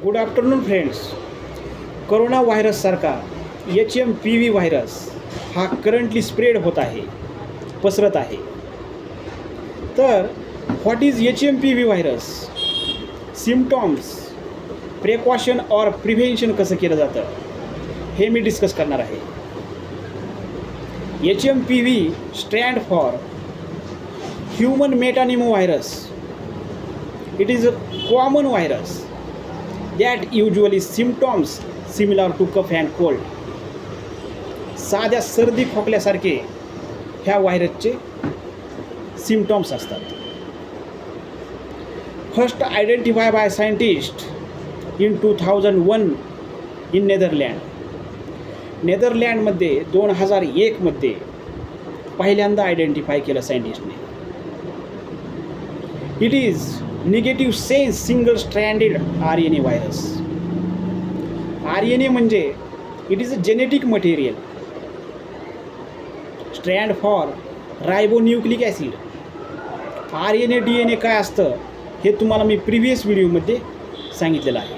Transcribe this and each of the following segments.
Good afternoon friends. Corona व्हायरससारखा HMPV virus हा currently spread होत आहे, पसरत आहे. तर what is HMPV virus, symptoms, precaution और प्रिव्हेन्शन कसं केलं जातं हे मी डिस्कस करणार आहे. HMPV stand for human metapneumovirus. It is a common virus that usually symptoms similar to cough and cold. साध्या सर्दी खोकल्यासारखे ह्या व्हायरसचे सिम्पटॉम्स असतात. First identify by scientist in 2001 in Netherland. नेदरलँडमध्ये 2001 मध्ये पहिल्यांदा आयडेंटिफाय केलं सायंटिस्टने. It is negative sense single stranded RNA virus. RNA म्हणजे it is a genetic material. Stand for ribonucleic acid. RNA DNA काय असतं हे तुम्हाला मी प्रिव्हियस व्हिडिओमध्ये सांगितलेलं आहे.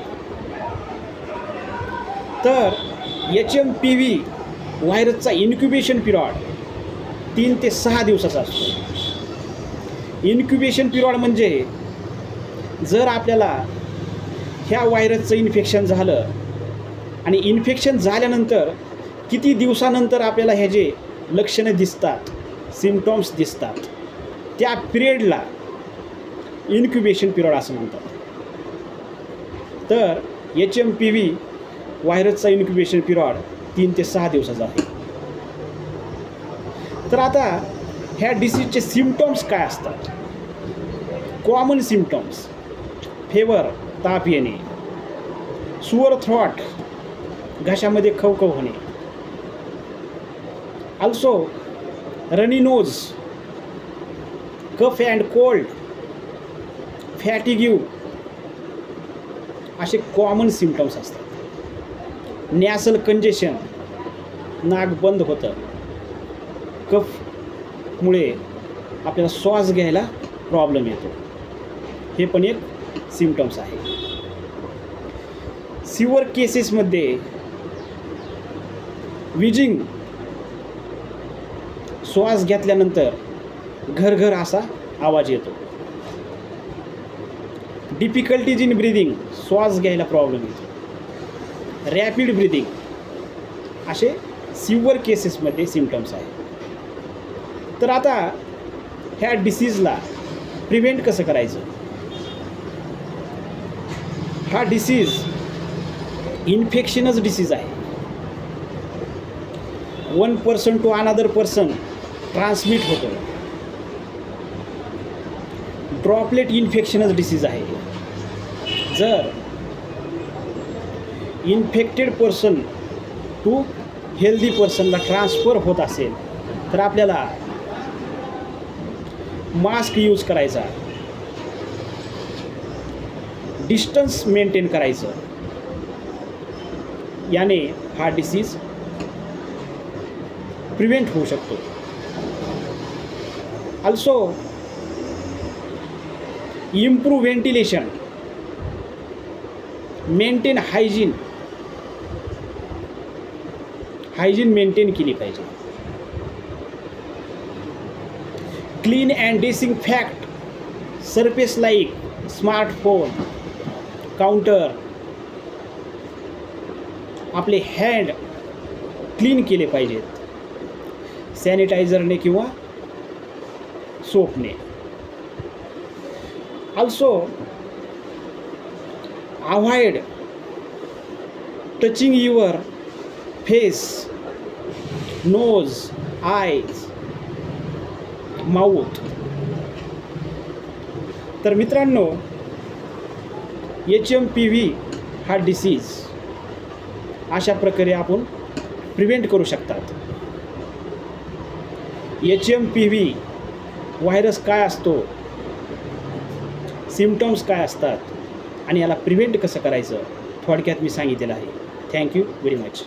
तर HMPV व्हायरसचा इन्क्युबेशन पिरियड 3 ते 6 दिवसाचा असतो. इन्क्युबेशन पिरियड म्हणजे जर आपल्याला ह्या व्हायरसचं इन्फेक्शन झालं आणि इन्फेक्शन झाल्यानंतर किती दिवसानंतर आपल्याला हे जे लक्षणं दिसतात, सिम्पटॉम्स दिसतात, त्या पिरियडला इन्क्युबेशन पिरियड असं म्हणतात. तर HMPV व्हायरसचा इन्क्युबेशन पिरियड 3 ते 6 दिवसाचा आहे. तर आता ह्या डिसीजचे सिम्पटॉम्स काय असतात? कॉमन सिम्पटॉम्स: फेवर, ताप येणे, सुअर थ्रॉट, घशामध्ये खवखव होणे, also runny nose, cough and cold, fatigue असे कॉमन सिम्पटॉम्स असतात. नॅसल कंजेशन, नाक बंद होतं, कफमुळे आपल्याला श्वास घ्यायला प्रॉब्लेम येतो, हे पण एक सिम्पटॉम्स आहे. सिव्हिअर केसेसमध्ये विजिंग, श्वास घेतल्यानंतर घरघर असा आवाज येतो, डिफिकल्टीज इन ब्रिदिंग, श्वास घ्यायला प्रॉब्लेम येतो, रॅपिड ब्रिदिंग असे सिव्हिअर केसेसमध्ये सिम्पटॉम्स आहेत. तर आता ह्या डिसीजला प्रिव्हेंट कसं करायचं? हा डिसीज इन्फेक्शनस डिसीज आहे. One person to another person transmit होतो. ड्रॉपलेट इन्फेक्शनस डिसीज आहे. जर इन्फेक्टेड पर्सन टू हेल्दी पर्सनला ट्रान्सफर होत असेल तर आपल्याला मास्क यूज करायचा, डिस्टन्स मेंटेन करायचं. याने हा डिसीज प्रिव्हेंट होऊ शकतो. Also improve ventilation, maintain hygiene maintain केली पाहिजे. Clean and disinfect surface like smartphone, counter, आपले हँड क्लीन केले पाहिजेत सॅनिटायझरने किंवा सोपने. Also avoid touching your face, knows, आयज, माउथ. तर मित्रांनो, HMPV हा डिसीज अशा प्रकारे आपण प्रिव्हेंट करू शकतात. HMPV व्हायरस काय असतो, सिम्पटॉम्स काय असतात आणि याला प्रिव्हेंट कसं करायचं थोडक्यात मी सांगितलेलं आहे. Thank you very much.